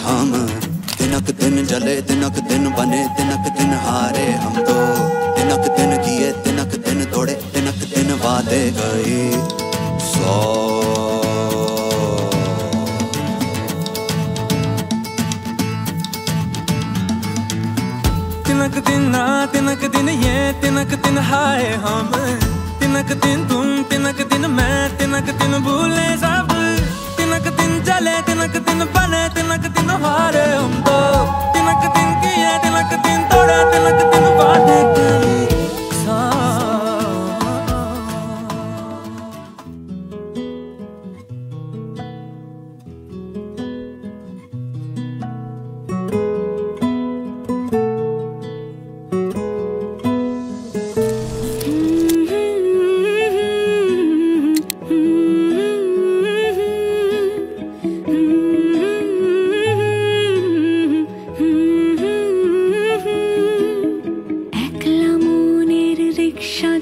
हम। दिनक दिन जले दिनक दिन बने दिनक दिन हारे हम तो। दिनक दिन किए दिनक दिन तोड़े दिनक दिन वादे गए 100। तिनक दिन ना तिनक दिन ये तिनक दिन हाय हम। तिनक दिन तुम तिनक दिन मैं तिनक दिन भूले सब। तिनक दिन चले तिनक दिन बने तिनक दिन हारे हम तो। तिनक दिन किए तिनक दिन तोड़े तिनक दिन वादे गए 100।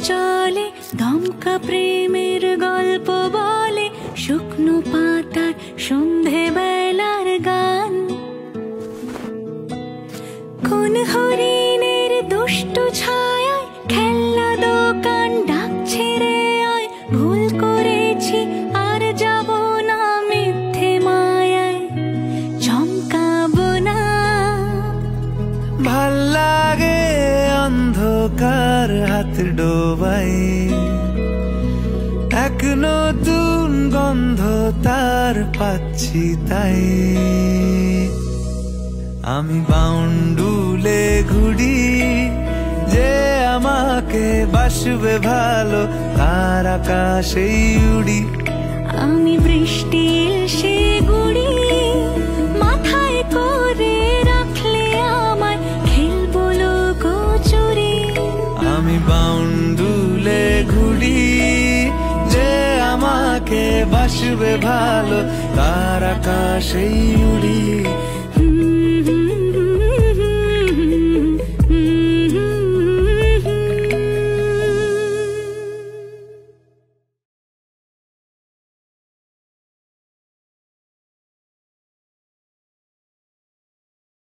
চলে দমকা প্রেমের গল্প বলে শুকনো পাতার সন্ধে বেলার গান। কোন হরিণের দুষ্ট ছায়ায় খেলনা দোকান ডাকছে রে আয়। ভুল করেছি আর যাব না মিথ্যে মায়ায় চমকাবো না। ভাল লাগে অন্ধকার হাত ডোবাই এক নতুন গন্ধ তার পাচ্ছি তাই। আমি বাউন্ডুলে ঘুরি যে আমাকে বাসবে ভালো তার আকাশেই উড়ি। আমি বৃষ্টির সে গুড়ি মাথায় করে রাখলে আমায় খেলবো লুকোচুরি। আমি বাউন্ডুলে ঘুরি যে আমাকে বাসবে ভালো তার আকাশেই উড়ি।